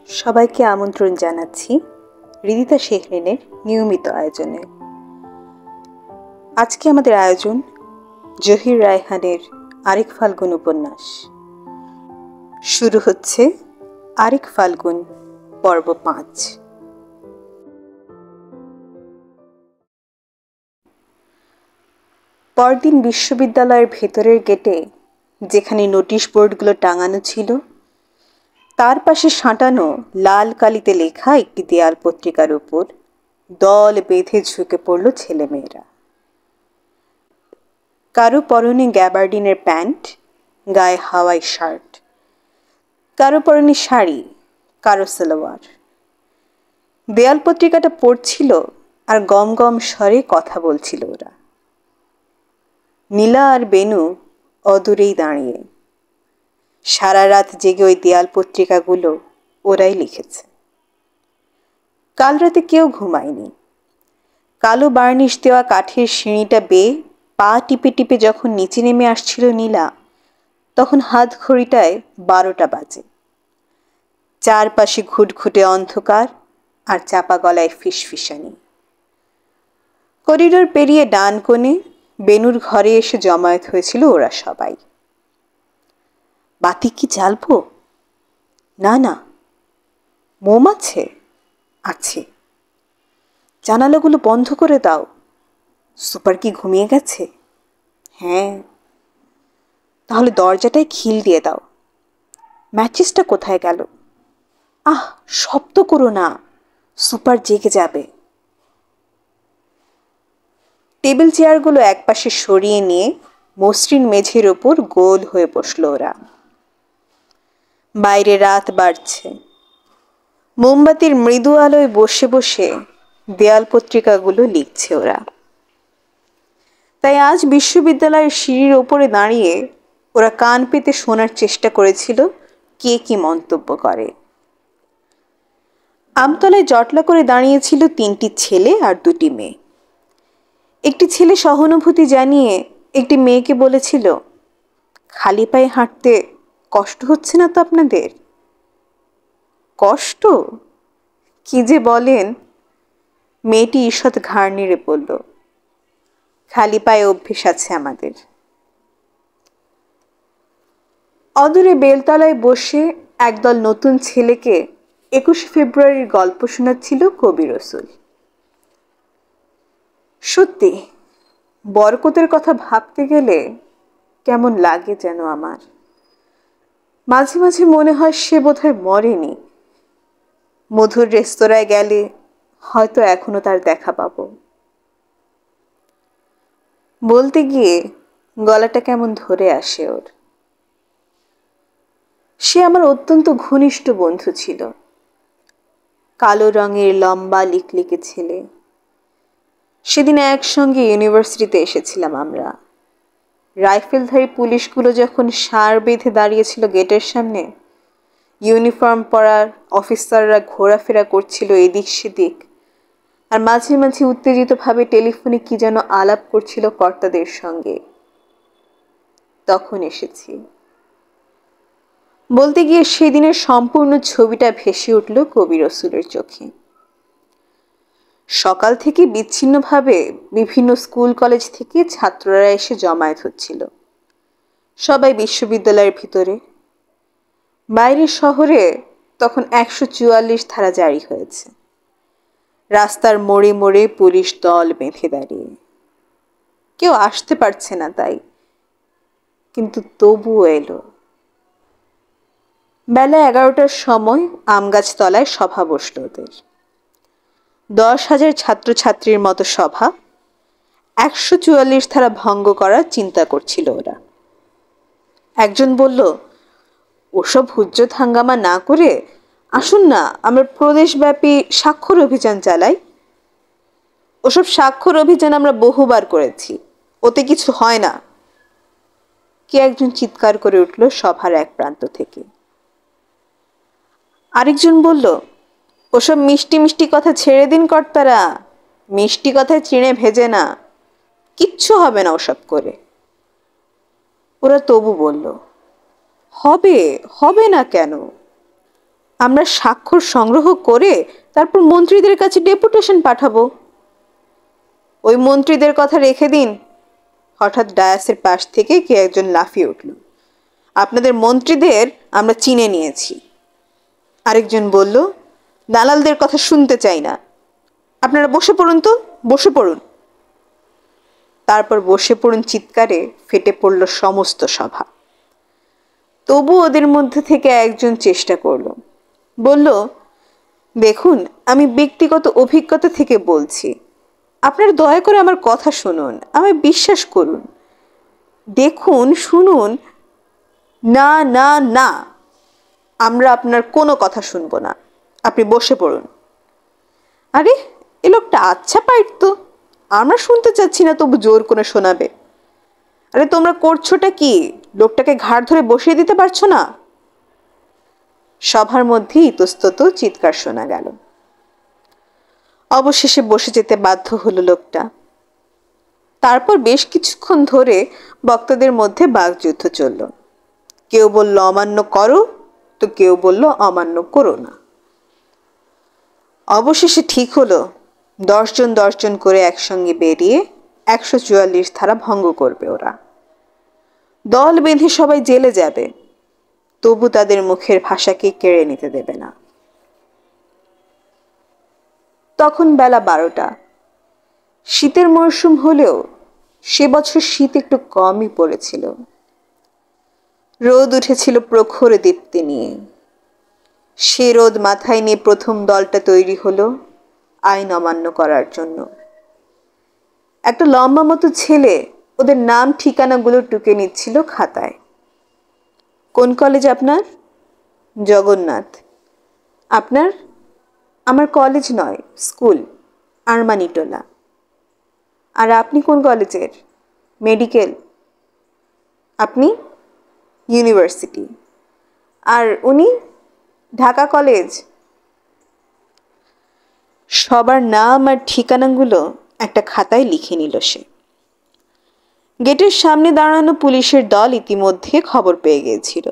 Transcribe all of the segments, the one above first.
সবাইকে আমন্ত্রণ জানাচ্ছি রিদিতা শেহরিনের নিয়মিত আয়োজনে। আজকে আমাদের আয়োজন জহির রায়হানের আরেক ফাল্গুন উপন্যাস। শুরু হচ্ছে আরেক ফাল্গুন পর্ব 5। পরদিন বিশ্ববিদ্যালয়ের ভেতরের গেটে যেখানে নোটিশ বোর্ডগুলো টাঙানো ছিল তার পাশে সাঁটানো লাল কালিতে লেখা একটি দেয়াল পত্রিকার উপর দল বেঁধে ঝুঁকে পড়ল ছেলেমেয়েরা। কারো পরনে গ্যাবার্ডিনের প্যান্ট, গায়ে হাওয়াই শার্ট, কারো পরনে শাড়ি, কারো সালোয়ার। দেয়াল পত্রিকাটা পড়ছিল আর গম গম স্বরে কথা বলছিল ওরা। নীলা আর বেনু অদূরেই দাঁড়িয়ে। সারা রাত জেগে ওই দেয়াল পত্রিকাগুলো ওরাই লিখেছে। কাল রাতে কেউ ঘুমায়নি। কালো বার্নিশ দেওয়া কাঠের সিঁড়িটা বেয়ে পা টিপে টিপে যখন নিচে নেমে আসছিল নীলা, তখন হাত ঘড়িটায় 12টা বাজে। চারপাশে ঘুটঘুটে অন্ধকার আর চাপা গলায় ফিসফিসানি। করিডোর পেরিয়ে ডান কোণে বেনুর ঘরে এসে জমায়েত হয়েছিল ওরা সবাই। বাতি কি জ্বালবো? না না। মোম আছে? আছে। জানালাগুলো বন্ধ করে দাও। সুপার কি ঘুমিয়ে গেছে? হ্যাঁ। তাহলে দরজাটায় খিল দিয়ে দাও। ম্যাচেসটা কোথায় গেল? আহ, শব্দ করো না, সুপার জেগে যাবে। টেবিল চেয়ারগুলো একপাশে সরিয়ে নিয়ে মসৃণ মেঝের ওপর গোল হয়ে বসল ওরা। বাইরে রাত বাড়ছে। মোমবাতির মৃদু আলোয় বসে বসে দেয়াল পত্রিকাগুলো লিখছে ওরা। তাই আজ বিশ্ববিদ্যালয়ের সিঁড়ির ওপরে দাঁড়িয়ে ওরা কান পেতে শোনার চেষ্টা করেছিল কে কি মন্তব্য করে। আমতলায় জটলা করে দাঁড়িয়েছিল 3টি ছেলে আর 2টি মেয়ে। একটি ছেলে সহানুভূতি জানিয়ে একটি মেয়েকে বলেছিল, খালি পায়ে হাঁটতে কষ্ট হচ্ছে না তো আপনাদের? কষ্ট? কি যে বলেন! মেয়েটি ঈষৎ ঘাড় নেড়ে বলল, খালি পায়ে অভ্যেস আছে আমাদের। অদূরে বেলতলায় বসে একদল নতুন ছেলেকে 21শে ফেব্রুয়ারির গল্প শোনাচ্ছিল কবি রসুল। সত্যি বরকতের কথা ভাবতে গেলে কেমন লাগে যেন আমার। মাঝে মাঝে মনে হয় সে বোধহয় মরেনি। মধুর রেস্তোরাঁয় গেলে হয়তো এখনো তার দেখা পাবো। বলতে গিয়ে গলাটা কেমন ধরে আসে ওর। সে আমার অত্যন্ত ঘনিষ্ঠ বন্ধু ছিল। কালো রঙের লম্বা লিকলিকে ছেলে। সেদিন একসঙ্গে ইউনিভার্সিটিতে এসেছিলাম আমরা। রাইফেলধারী পুলিশগুলো যখন সার বেঁধে দাঁড়িয়েছিল গেটের সামনে, ইউনিফর্ম পরা অফিসাররা ঘোরাফেরা করছিল এদিক সেদিক, আর মাঝে মাঝে উত্তেজিতভাবে টেলিফোনে কি যেন আলাপ করছিল কর্তাদের সঙ্গে, তখন এসেছি। বলতে গিয়ে সেদিনের সম্পূর্ণ ছবিটা ভেসে উঠল কবি রসুলের চোখে। সকাল থেকে বিচ্ছিন্নভাবে বিভিন্ন স্কুল কলেজ থেকে ছাত্ররা এসে জমায়েত হচ্ছিল, সবাই বিশ্ববিদ্যালয়ের ভিতরে। বাইরের শহরে তখন 144 ধারা জারি হয়েছে। রাস্তার মোড়ে মোড়ে পুলিশ দল বেঁধে দাঁড়িয়ে। কেউ আসতে পারছে না তাই, কিন্তু তবুও এলো। বেলা 11টার সময় আমগাছ তলায় সভা বসল ওদের। 10,000 ছাত্রছাত্রীর মতো সভা। 144 ধারা ভঙ্গ করার চিন্তা করছিল ওরা। একজন বলল, ওসব হুজ্জত হাঙ্গামা না করে আসুন না আমরা প্রদেশব্যাপী স্বাক্ষর অভিযান চালাই। ওসব স্বাক্ষর অভিযান আমরা বহুবার করেছি, ওতে কিছু হয় না। কে একজন চিৎকার করে উঠল সভার এক প্রান্ত থেকে। আরেকজন বলল, ওসব মিষ্টি মিষ্টি কথা ছেড়ে দিন কর্তারা, মিষ্টি কথায় চিড়ে ভেজে না, কিচ্ছু হবে না ওসব করে। ওরা তবু বলল, হবে, হবে না কেন? আমরা স্বাক্ষর সংগ্রহ করে তারপর মন্ত্রীদের কাছে ডেপুটেশন পাঠাবো। ওই মন্ত্রীদের কথা রেখে দিন। হঠাৎ ডায়াসের পাশ থেকে কে একজন লাফিয়ে উঠল। আপনাদের মন্ত্রীদের আমরা চিনে নিয়েছি। আরেকজন বলল, দালালদের কথা শুনতে চাই না, আপনারা বসে পড়ুন তো, বসে পড়ুন। তারপর বসে পড়ুন চিৎকারে ফেটে পড়ল সমস্ত সভা। তবু ওদের মধ্যে থেকে একজন চেষ্টা করল, বলল, দেখুন, আমি ব্যক্তিগত অভিজ্ঞতা থেকে বলছি, আপনারা দয়া করে আমার কথা শুনুন, আমায় বিশ্বাস করুন। দেখুন, শুনুন। না না না, আমরা আপনার কোনো কথা শুনব না, আপনি বসে পড়ুন। আরে, এ লোকটা আচ্ছা পাইট তো, আমরা শুনতে চাচ্ছি না তবু জোর করে শোনাবে। আরে তোমরা করছোটা কি? লোকটাকে ঘাড় ধরে বসিয়ে দিতে পারছো না? সভার মধ্যে ইতস্তত চিৎকার শোনা গেল। অবশেষে বসে যেতে বাধ্য হলো লোকটা। তারপর বেশ কিছুক্ষণ ধরে বক্তাদের মধ্যে বাকযুদ্ধ চলল। কেউ বলল অমান্য করো, তো কেউ বলল অমান্য করো না। অবশেষে ঠিক হলো 10 জন 10 জন করে একসঙ্গে বেরিয়ে 144 ধারা ভঙ্গ করবে ওরা। দল বেঁধে সবাই জেলে যাবে, তবু তাদের মুখের ভাষাকে কেড়ে নিতে দেবে না। তখন বেলা 12টা। শীতের মরশুম হলেও সে বছর শীত একটু কমই পড়েছিল। রোদ উঠেছিল প্রখর দীপ্তি নিয়ে। সে রোদ মাথায় নিয়ে প্রথম দলটা তৈরি হলো আইন অমান্য করার জন্য। একটা লম্বা মতো ছেলে ওদের নাম ঠিকানাগুলো টুকে নিচ্ছিল খাতায়। কোন কলেজ আপনার? জগন্নাথ। আপনার? আমার কলেজ নয়, স্কুল, আরমানিটোলা। আর আপনি কোন কলেজের? মেডিকেল। আপনি? ইউনিভার্সিটি। আর উনি? ঢাকা কলেজ। সবার নাম আর ঠিকানাগুলো একটা খাতায় লিখে নিল সে। গেটের সামনে দাঁড়ানো পুলিশের দল ইতিমধ্যে খবর পেয়ে গিয়েছিল,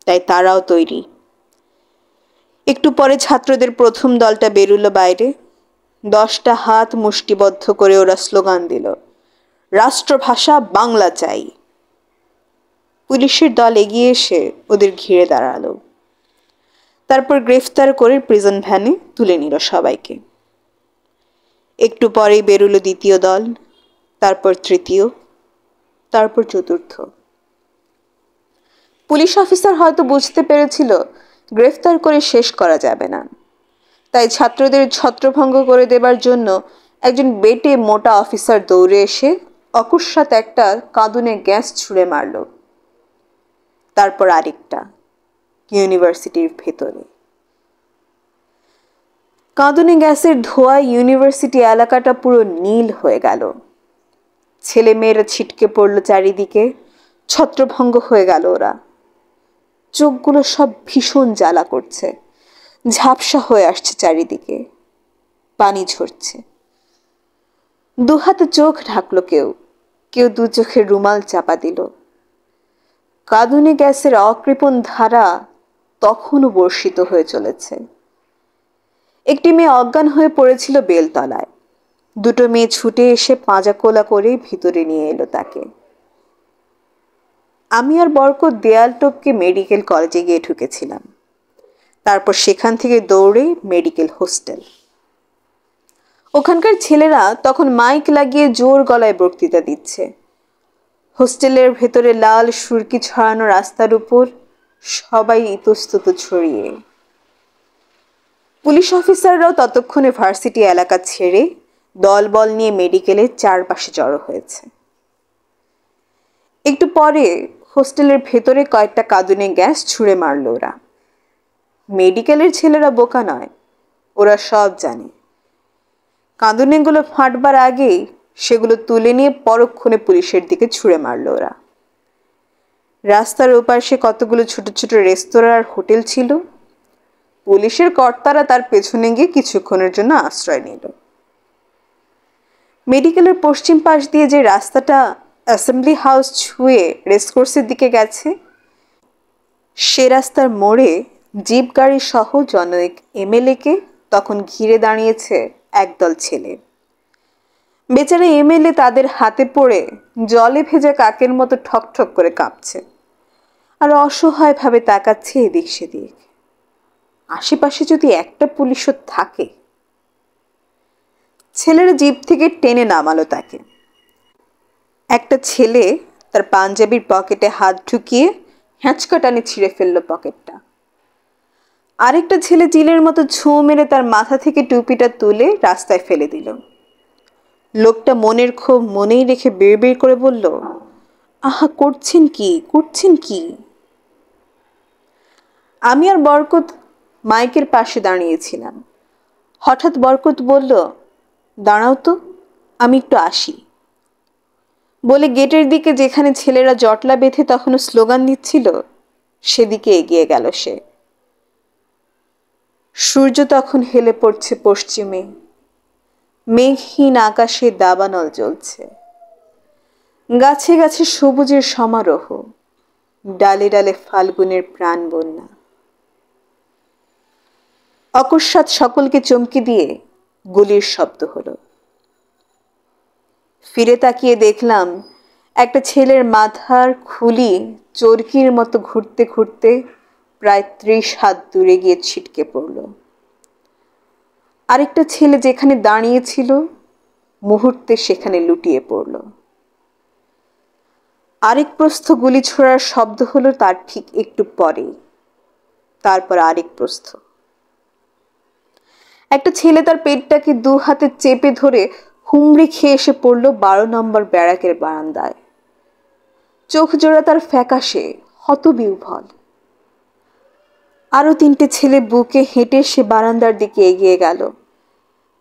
তাই তারাও তৈরি। একটু পরে ছাত্রদের প্রথম দলটা বেরুলো বাইরে। 10টা হাত মুষ্টিবদ্ধ করে ওরা স্লোগান দিল, রাষ্ট্রভাষা বাংলা চাই। পুলিশের দল এগিয়ে এসে ওদের ঘিরে দাঁড়ালো। তারপর গ্রেফতার করে প্রিজন ভ্যানে তুলে নিল সবাইকে। একটু পরেই বেরুলো দ্বিতীয় দল, তারপর তৃতীয়, তারপর চতুর্থ। পুলিশ অফিসার হয়তো বুঝতে পেরেছিল গ্রেফতার করে শেষ করা যাবে না, তাই ছাত্রদের ছত্রভঙ্গ করে দেবার জন্য একজন বেটে মোটা অফিসার দৌড়ে এসে অকস্মাৎ একটা কাঁদুনে গ্যাস ছুঁড়ে মারল। তারপর আরেকটা, ইউনিভার্সিটির ভেতরে। কাঁদুনে গ্যাসের ধোঁয়ায় ইউনিভার্সিটি এলাকাটা পুরো নীল হয়ে গেল। ছেলে মেয়েরা ছিটকে পড়ল চারিদিকে, ছত্রভঙ্গ হয়ে গেল ওরা। চোখগুলো সব ভীষণ জ্বালা করছে, ঝাপসা হয়ে আসছে চারিদিকে, পানি ঝরছে। দুহাতে চোখ ঢাকলো কেউ, কেউ দু চোখের রুমাল চাপা দিল। কাঁদুনে গ্যাসের অকৃপণ ধারা তখনও বর্ষিত হয়ে চলেছে। একটি মেয়ে অজ্ঞান হয়ে পড়েছিল বেলতলায়। দুটো মেয়ে ছুটে এসে পাঁজা কোলা করে ভিতরে নিয়ে এলো তাকে। আমি আর বরকত দেয়াল টপকে মেডিকেল কলেজে গিয়ে ঢুকেছিলাম। তারপর সেখান থেকে দৌড়ে মেডিকেল হোস্টেল। ওখানকার ছেলেরা তখন মাইক লাগিয়ে জোর গলায় বক্তৃতা দিচ্ছে। হোস্টেলের ভেতরে লাল সুরকি ছড়ানো রাস্তার উপর সবাই ইতস্তত ছড়িয়ে। পুলিশ অফিসাররাও ততক্ষণে ভার্সিটি এলাকা ছেড়ে দলবল নিয়ে মেডিকেলের চারপাশে জড়ো হয়েছে। একটু পরে হোস্টেলের ভেতরে কয়েকটা কাঁদুনে গ্যাস ছুঁড়ে মারল ওরা। মেডিকেলের ছেলেরা বোকা নয়, ওরা সব জানে। কাঁদুনেগুলো ফাটবার আগেই সেগুলো তুলে নিয়ে পরক্ষণে পুলিশের দিকে ছুঁড়ে মারল ওরা। রাস্তার ওপাশে কতগুলো ছোট ছোট রেস্তোরাঁ আর হোটেল ছিল। পুলিশের কর্তারা তার পেছনে গিয়ে কিছুক্ষণের জন্য আশ্রয় নিল। মেডিকেলের পশ্চিম পাশ দিয়ে যে রাস্তাটা অ্যাসেম্বলি হাউস ছুঁয়ে রেসকোর্সের দিকে গেছে, সে রাস্তার মোড়ে জিপ গাড়ি সহ জনৈক এমএলএকে তখন ঘিরে দাঁড়িয়েছে একদল ছেলে। বেচারা এমএলএ তাদের হাতে পড়ে জলে ভেজা কাকের মতো ঠকঠক করে কাঁপছে আর অসহায়ভাবে তাকাচ্ছে এদিক সেদিক। আশেপাশে যদি একটা পুলিশও থাকে। ছেলেরা জিপ থেকে টেনে নামালো তাকে। একটা ছেলে তার পাঞ্জাবির পকেটে হাত ঢুকিয়ে হ্যাঁচকা টানে ছিঁড়ে ফেললো পকেটটা। আরেকটা ছেলে চিলের মতো ছোঁ মেরে তার মাথা থেকে টুপিটা তুলে রাস্তায় ফেলে দিল। লোকটা মনের ক্ষোভ মনেই রেখে বের করে বলল, আহা, করছেন কি? আমি আর বরকত মাইকের পাশে দাঁড়িয়েছিলাম। হঠাৎ বরকত বলল, দাঁড়াও তো, আমি একটু আসি বলে গেটের দিকে, যেখানে ছেলেরা জটলা বেঁধে তখনও স্লোগান দিচ্ছিল, সেদিকে এগিয়ে গেল সে। সূর্য তখন হেলে পড়ছে পশ্চিমে। মেঘহীন আকাশে দাবানল জ্বলছে। গাছে গাছে সবুজের সমারোহ, ডালে ডালে ফাল্গুনের প্রাণ বন্যা। অকস্মাৎ সকলকে চমকে দিয়ে গুলির শব্দ হলো। ফিরে তাকিয়ে দেখলাম একটা ছেলের মাথার খুলি চরকির মতো ঘুরতে ঘুরতে প্রায় 30 হাত দূরে গিয়ে ছিটকে পড়ল। আরেকটা ছেলে যেখানে দাঁড়িয়েছিল মুহূর্তে সেখানে লুটিয়ে পড়ল। আরেক প্রস্থ গুলি ছোড়ার শব্দ হলো তার ঠিক একটু পরে। তারপর আরেক প্রস্থ। একটা ছেলে তার পেটটাকে 2 হাতে চেপে ধরে হুমড়ি খেয়ে এসে পড়ল 12 নম্বর ব্যারাকের বারান্দায়। চোখ জোড়া তার ফ্যাকাশে, হতবিহ্বল। আরো 3টে ছেলে বুকে হেঁটে সে বারান্দার দিকে এগিয়ে গেল,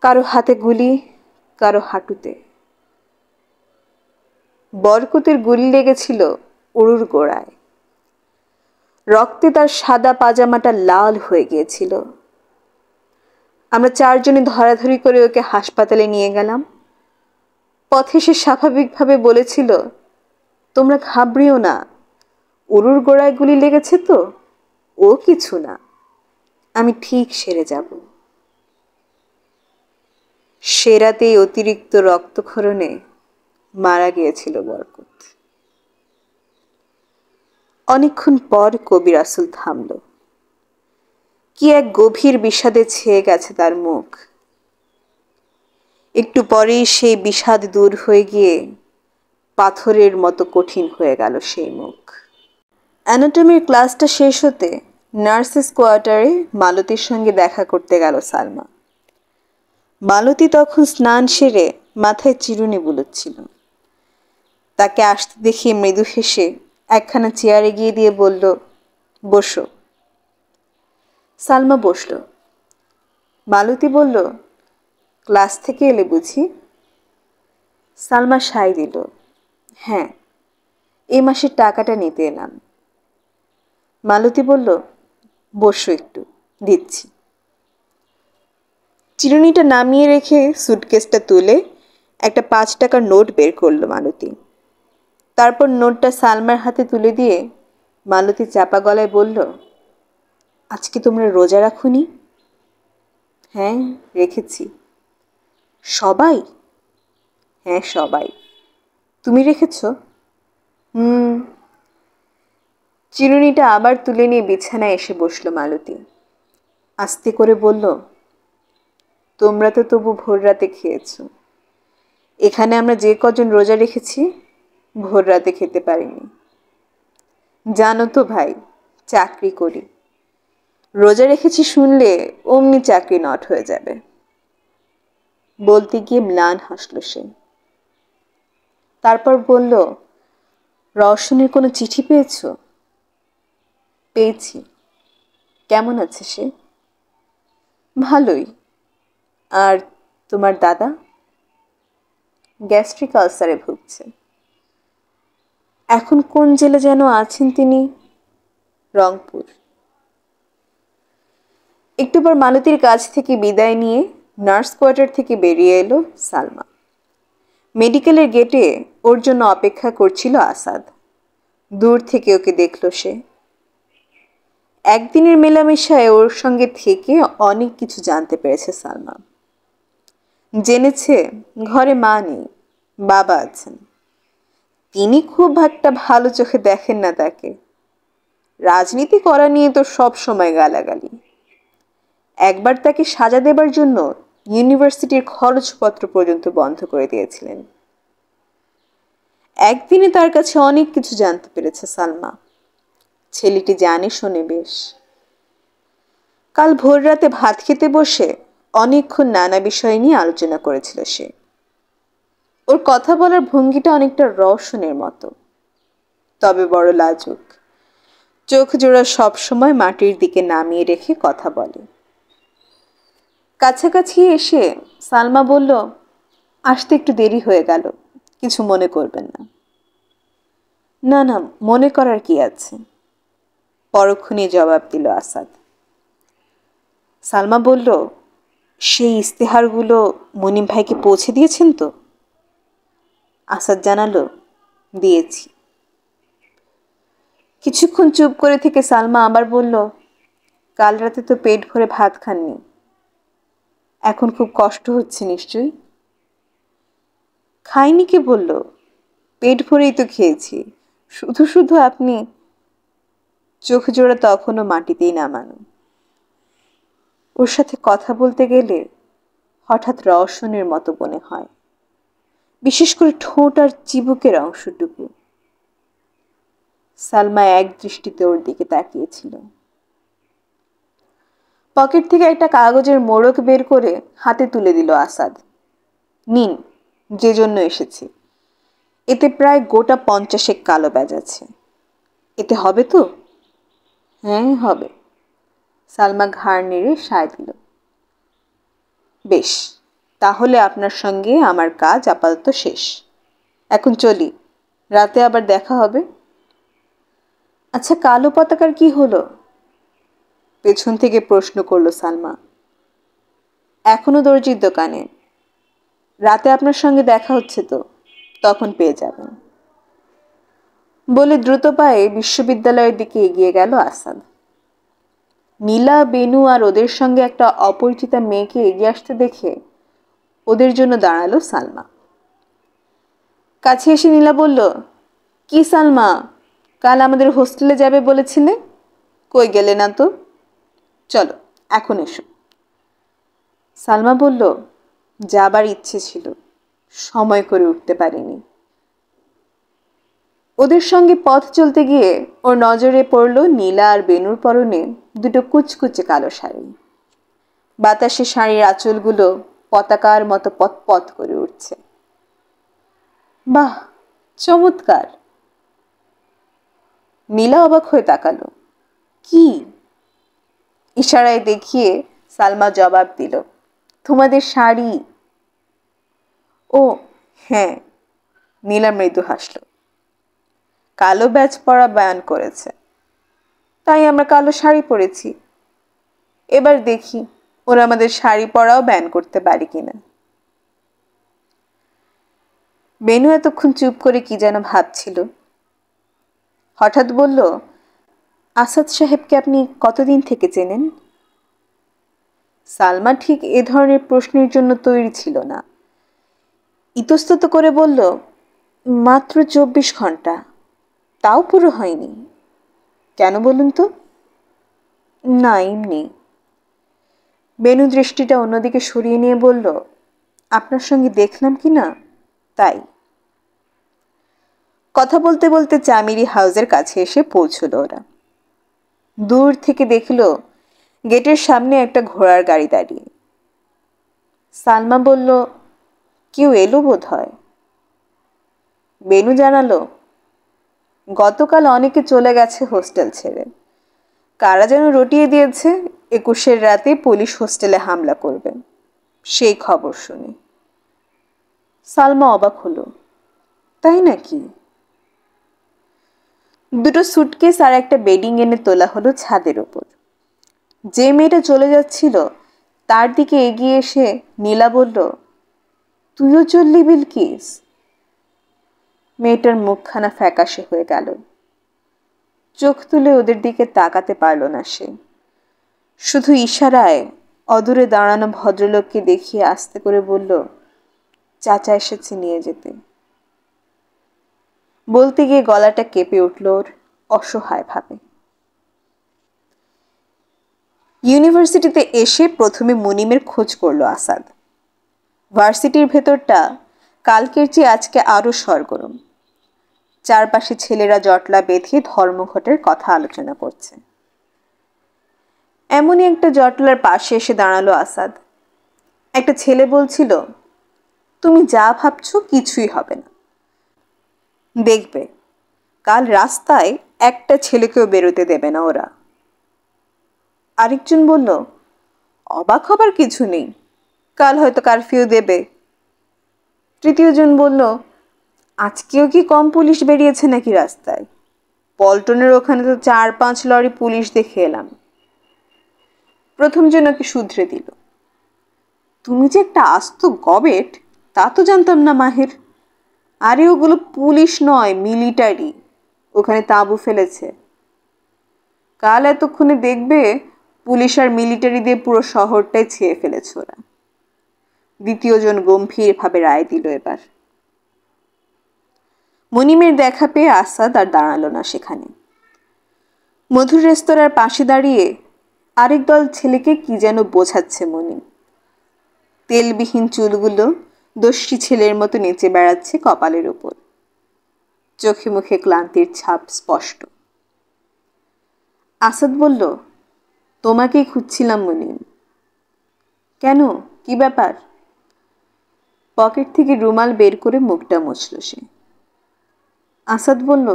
কারো হাতে গুলি, কারো হাঁটুতে। বরকতের গুলি লেগেছিল উরুর গোড়ায়। রক্তে তার সাদা পাজামাটা লাল হয়ে গিয়েছিল। আমরা 4 জনে ধরাধরি করে ওকে হাসপাতালে নিয়ে গেলাম। পথে সে স্বাভাবিকভাবে বলেছিল, তোমরা ঘাবড়িও না, উরুর গোড়ায় গুলি লেগেছে তো, ও কিছু না, আমি ঠিক সেরে যাব। সে রাতেই অতিরিক্ত রক্তক্ষরণে মারা গিয়েছিল বরকত। অনেকক্ষণ পর কবির রাসূল থামল। কি এক গভীর বিষাদে ছেয়ে গেছে তার মুখ। একটু পরেই সেই বিষাদ দূর হয়ে গিয়ে পাথরের মতো কঠিন হয়ে গেল সেই মুখ। অ্যানাটমির ক্লাসটা শেষ হতে নার্সেস কোয়ার্টারে মালতীর সঙ্গে দেখা করতে গেল সালমা। মালতী তখন স্নান সেরে মাথায় চিরুনি বুলোচ্ছিল। তাকে আসতে দেখিয়ে মৃদু হেসে একখানা চেয়ার এগিয়ে দিয়ে বলল, বসো। সালমা বসল। মালতী বলল, ক্লাস থেকে এলে বুঝি? সালমা সায় দিল, হ্যাঁ, এই মাসের টাকাটা নিতে এলাম। মালতী বলল, বসো একটু, দিচ্ছি। চিরুনিটা নামিয়ে রেখে সুটকেসটা তুলে একটা 5 টাকার নোট বের করলো মালতী। তারপর নোটটা সালমার হাতে তুলে দিয়ে মালতী চাপা গলায় বলল, আজকে তোমরা রোজা রাখোনি? হ্যাঁ, রেখেছি। সবাই? হ্যাঁ, সবাই। তুমি রেখেছ? চিরুনিটা আবার তুলে নিয়ে বিছানায় এসে বসলো মালতী। আস্তে করে বলল, তোমরা তো তবু ভোর রাতে খেয়েছ। এখানে আমরা যে কজন রোজা রেখেছি ভোর রাতে খেতে পারিনি। জানো তো ভাই, চাকরি করি। রোজা রেখেছি শুনলে অমনি চাকরি নট হয়ে যাবে। বলতে গিয়ে ম্লান হাসল সে। তারপর বলল, রওশনের কোনো চিঠি পেয়েছ? পেয়েছি। কেমন আছে সে? ভালোই। আর তোমার দাদা? গ্যাস্ট্রিক আলসারে ভুগছে। এখন কোন জেলে যেন আছেন তিনি? রংপুর। একটু পর মালতীর কাছ থেকে বিদায় নিয়ে নার্স কোয়ার্টার থেকে বেরিয়ে এলো সালমা। মেডিকেলের গেটে ওর জন্য অপেক্ষা করছিল আসাদ। দূর থেকে ওকে দেখল সে। একদিনের মেলামেশায় ওর সঙ্গে থেকে অনেক কিছু জানতে পেরেছে সালমা। জেনেছে ঘরে মা নেই, বাবা আছেন। তিনি খুব একটা ভালো চোখে দেখেন না তাকে। রাজনীতি করা নিয়ে তো সব সময় গালাগালি। একবার তাকে সাজা দেবার জন্য ইউনিভার্সিটির খরচপত্র পর্যন্ত বন্ধ করে দিয়েছিলেন। একদিনে তার কাছে অনেক কিছু জানতে পেরেছে সালমা। ছেলেটি জানে শোনে বেশ। কাল ভোর রাতে ভাত খেতে বসে অনেকক্ষণ নানা বিষয় নিয়ে আলোচনা করেছিল সে। ওর কথা বলার ভঙ্গিটা অনেকটা রওশনের মতো, তবে বড় লাজুক। চোখ জোড়া সবসময় মাটির দিকে নামিয়ে রেখে কথা বলে। কাছাকাছি এসে সালমা বলল, আসতে একটু দেরি হয়ে গেল, কিছু মনে করবেন না। না না, মনে করার কি আছে, পরক্ষণে জবাব দিল আসাদ। সালমা বলল, সেই ইস্তেহারগুলো মনিম ভাইকে পৌঁছে দিয়েছেন তো? আসাদ জানালো, দিয়েছি। কিছুক্ষণ চুপ করে থেকে সালমা আবার বলল, কাল রাতে তো পেট ভরে ভাত খাননি, এখন খুব কষ্ট হচ্ছে নিশ্চয়ই? খাইনি কে বলল, পেট ভরেই তো খেয়েছি। শুধু শুধু আপনি। চোখ জোড়া তখনও মাটিতেই নামানো। ওর সাথে কথা বলতে গেলে হঠাৎ রওশনের মতো মনে হয়, বিশেষ করে ঠোঁট আর চিবুকের অংশটুকু। সালমা এক দৃষ্টিতে ওর দিকে তাকিয়েছিল। পকেট থেকে একটা কাগজের মোড়ক বের করে হাতে তুলে দিল আসাদ। নিন, যে জন্য এসেছি। এতে প্রায় গোটা 50 কালো ব্যাজ আছে। এতে হবে তো? হ্যাঁ হবে। সালমা ঘাড় নেড়ে সায় দিল। বেশ, তাহলে আপনার সঙ্গে আমার কাজ আপাতত শেষ। এখন চলি, রাতে আবার দেখা হবে। আচ্ছা, কালো পতাকার কি হলো? পেছন থেকে প্রশ্ন করলো সালমা। এখনো দর্জির দোকানে। রাতে আপনার সঙ্গে দেখা হচ্ছে তো, তখন পেয়ে যাবেন। বলে দ্রুত পায়ে বিশ্ববিদ্যালয়ের দিকে এগিয়ে গেল আসাদ। নীলা, বেনু আর ওদের সঙ্গে একটা অপরিচিতা মেয়েকে এগিয়ে আসতে দেখে ওদের জন্য দাঁড়ালো সালমা। কাছে এসে নীলা বলল, কি সালমা, কাল আমাদের হোস্টেলে যাবে বলেছিলে, কই গেলে না তো? চলো এখন এসো। সালমা বলল, যাবার ইচ্ছে ছিল, সময় করে উঠতে পারিনি। ওদের সঙ্গে পথ চলতে গিয়ে ওর নজরে পড়ল নীলা আর বেনুর পরনে দুটো কুচকুচে কালো শাড়ি। বাতাসে শাড়ির আঁচলগুলো পতাকার মতো পতপত করে উঠছে। বাহ, চমৎকার। নীলা অবাক হয়ে তাকালো। কি? ইশারায় দেখিয়ে সালমা জবাব দিল, তোমাদের শাড়ি। ও হ্যাঁ। নীলা মৃদু হাসল। কালো ব্যাজ পরা বায়ান করেছে, তাই আমরা কালো শাড়ি পরেছি। এবার দেখি ওরা আমাদের শাড়ি পরাও ব্যান করতে পারি কিনা। বেনু এতক্ষণ চুপ করে কি যেন ভাবছিল। হঠাৎ বলল, আসাদ সাহেবকে আপনি কতদিন থেকে চেনেন? সালমা ঠিক এ ধরনের প্রশ্নের জন্য তৈরি ছিল না। ইতস্তত করে বলল, মাত্র 24 ঘন্টা, তাও পুরো হয়নি। কেন বলুন তো? না, এমনি। বেনু দৃষ্টিটা অন্যদিকে সরিয়ে নিয়ে বলল, আপনার সঙ্গে দেখলাম কি না, তাই। কথা বলতে বলতে চামিরি হাউসের কাছে এসে পৌঁছল ওরা। দূর থেকে দেখল গেটের সামনে একটা ঘোড়ার গাড়ি দাঁড়িয়ে। সালমা বলল, কেউ এলো বোধ হয়। বেনু জানালো, গতকাল অনেকে চলে গেছে হোস্টেল ছেড়ে। কারা যেন রটিয়ে দিয়েছে 21 রাতে পুলিশ হোস্টেলে হামলা করবে, সেই খবর শুনে। সালমা অবাক হলো, তাই নাকি? দুটো সুটকেস আর একটা বেডিং এনে তোলা হলো ছাদের ওপর। যে মেয়েটা চলে যাচ্ছিল তার দিকে এগিয়ে এসে নীলা বলল, তুইও চললি বিলকিস? মেয়েটার মুখখানা ফ্যাকাশে হয়ে গেল। চোখ তুলে ওদের দিকে তাকাতে পারল না সে। শুধু ইশারায় অদূরে দাঁড়ানো ভদ্রলোককে দেখিয়ে আস্তে করে বলল, চাচা এসেছে নিয়ে যেতে। বলতে গিয়ে গলাটা কেঁপে উঠল ওর অসহায় ভাবে। ইউনিভার্সিটিতে এসে প্রথমে মুনিমের খোঁজ করলো আসাদ। ভার্সিটির ভেতরটা কালকের চেয়ে আজকে আরো সরগরম। চারপাশে ছেলেরা জটলা বেঁধে ধর্মঘটের কথা আলোচনা করছে। এমনই একটা জটলার পাশে এসে দাঁড়ালো আসাদ। একটা ছেলে বলছিল, তুমি যা ভাবছো কিছুই হবে না, দেখবে কাল রাস্তায় একটা ছেলেকেও বেরোতে দেবে না ওরা। আরেকজন বলল, অবাক হবার কিছু নেই, কাল হয়তো কারফিউ দেবে। তৃতীয়জন বলল, আজকেও কি কম পুলিশ বেরিয়েছে নাকি রাস্তায়? পল্টনের ওখানে তো 4-5 লরি পুলিশ দেখে এলাম। প্রথম জনকে শুধরে দিল, তুমি যে একটা আস্ত গবেট তা তো জানতাম না মাহের। আরে ওগুলো পুলিশ নয়, মিলিটারি, ওখানে তাঁবু ফেলেছে। কাল এতক্ষণে দেখবে পুলিশ আর মিলিটারি দিয়ে পুরো শহরটাই ছেয়ে ফেলেছে ওরা। দ্বিতীয়জন গম্ভীরভাবে রায় দিল এবার। মুনিমের দেখা পেয়ে আসাদ আর দাঁড়ালো না সেখানে। মধুর রেস্তোরাঁর পাশে দাঁড়িয়ে আরেক দল ছেলেকে কি যেন বোঝাচ্ছে মুনিম। তেলবিহীন চুলগুলো দস্যি ছেলের মতো নেচে বেড়াচ্ছে কপালের উপর। চোখে মুখে ক্লান্তির ছাপ স্পষ্ট। আসাদ বলল, তোমাকেই খুঁজছিলাম মুনিম। কেন, কি ব্যাপার? পকেট থেকে রুমাল বের করে মুখটা মুছল সে। আসাদ বলল,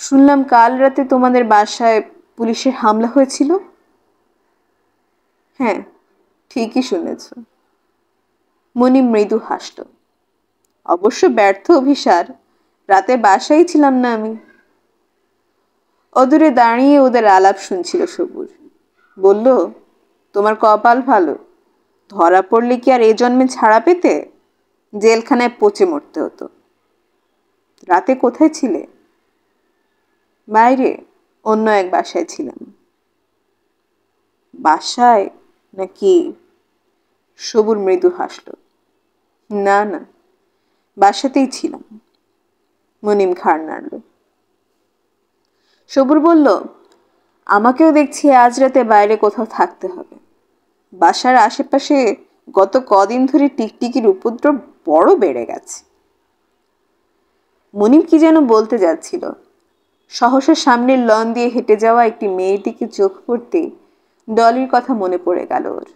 শুনলাম কাল রাতে তোমাদের বাসায় পুলিশের হামলা হয়েছিল। হ্যাঁ, ঠিকই শুনেছ। মুনিম মৃদু হাসল। অবশ্য ব্যর্থ অভিসার, রাতে বাসায় ছিলাম না আমি। অদূরে দাঁড়িয়ে ওদের আলাপ শুনছিল সবুর। বলল, তোমার কপাল ভালো, ধরা পড়লে কি আর এ জন্মে ছাড়া পেতে? জেলখানায় পচে মরতে হতো। রাতে কোথায় ছিলে? বাইরে, অন্য এক বাসায় ছিলাম। বাসায় নাকি? সবুর মৃদু হাসল। না না, বাসাতেই ছিলাম। মুনিম ঘাড় নাড়ল। সবুর বলল, আমাকেও দেখছি আজ রাতে বাইরে কোথাও থাকতে হবে। বাসার আশেপাশে গত কদিন ধরে টিকটিকির উপদ্রব বড় বেড়ে গেছে। মুনিম কি যেন বলতে যাচ্ছিল, সহসা সামনের লন দিয়ে হেঁটে যাওয়া একটি মেয়ের দিকে চোখ পড়তে ডলির কথা মনে পড়ে গেল ওর।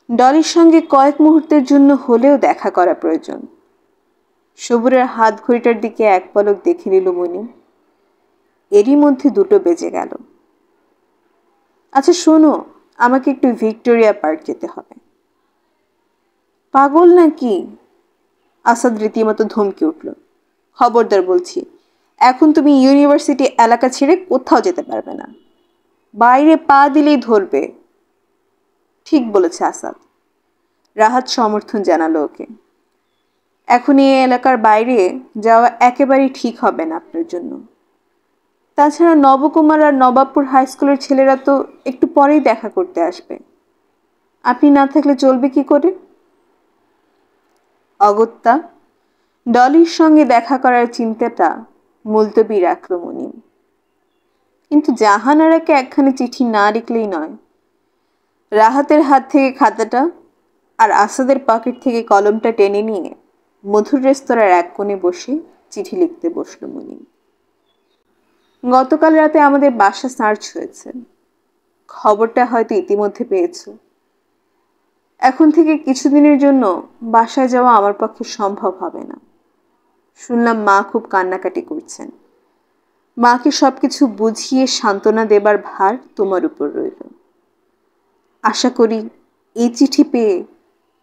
ডলির সঙ্গে কয়েক মুহূর্তের জন্য হলেও দেখা করা প্রয়োজন। সবুরের হাত ঘড়িটার দিকে এক পলক দেখে নিল মুনিম। এরই মধ্যে 2টো বেজে গেল। আচ্ছা শোনো, আমাকে একটু ভিক্টোরিয়া পার্ক যেতে হবে। পাগল নাকি? আসাদ রীতিমতো ধমকে উঠল। খবরদার বলছি, এখন তুমি ইউনিভার্সিটি এলাকা ছেড়ে কোথাও যেতে পারবে না। বাইরে পা দিলেই ধরবে। ঠিক বলেছে আসাদ। রাহাত সমর্থন জানালো ওকে। এখন এই এলাকার বাইরে যাওয়া একেবারেই ঠিক হবে না আপনার জন্য। তাছাড়া নবকুমার আর নবাবপুর হাই স্কুলের ছেলেরা তো একটু পরেই দেখা করতে আসবে। আপনি না থাকলে চলবে কি করে? অগত্যা ডলির সঙ্গে দেখা করার চিন্তাটা মুলতবি রাখল মুনিম। কিন্তু জাহানারাকে একখানি চিঠি না লিখলেই নয়। রাহাতের হাত থেকে খাতাটা আর আসাদের পকেট থেকে কলমটা টেনে নিয়ে মধুর রেস্তোরাঁর এক কোণে বসে চিঠি লিখতে বসল মুনিম। গতকাল রাতে আমাদের বাসা সার্চ হয়েছে। খবরটা হয়তো ইতিমধ্যে পেয়েছ। এখন থেকে কিছুদিনের জন্য বাসায় যাওয়া আমার পক্ষে সম্ভব হবে না। শুনলাম মা খুব কান্নাকাটি করছেন। মাকে সবকিছু বুঝিয়ে সান্ত্বনা দেবার ভার তোমার উপর রইল। আশা করি এই চিঠি পেয়ে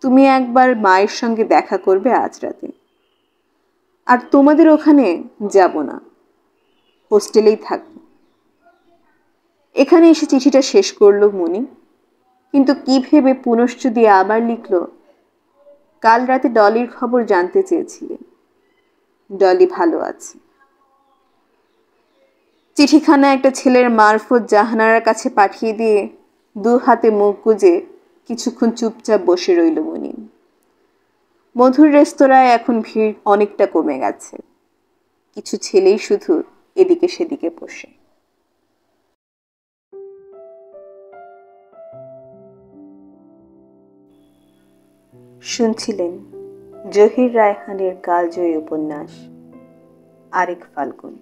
তুমি একবার মায়ের সঙ্গে দেখা করবে আজ রাতে। আর তোমাদের ওখানে যাব না, হোস্টেলেই থাকব। এখানে এসে চিঠিটা শেষ করলো মুনি, কিন্তু কি ভেবে পুনশ্চ দিয়ে আবার লিখল, কাল রাতে ডলির খবর জানতে চেয়েছিলে। ডলি ভালো আছে। চিঠিখানা একটা ছেলের মারফত জাহানারার কাছে পাঠিয়ে দিয়ে দু হাতে মুখ গুজে কিছুক্ষণ চুপচাপ বসে রইল মুনিম। মধুর রেস্তোরাঁয় এখন ভিড় অনেকটা কমে গেছে। কিছু ছেলেই শুধু এদিকে সেদিকে বসে। শুনছিলেন জহির রায়হানের কালজয়ী উপন্যাস আরেক ফাল্গুন।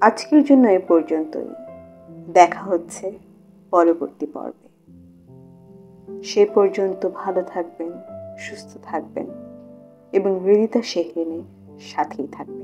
আজকের জন্য এ পর্যন্তই। দেখা হচ্ছে পরবর্তী পর্বে। সে পর্যন্ত ভালো থাকবেন, সুস্থ থাকবেন এবং হৃদিতা শেহরিনের সাথেই থাকবেন।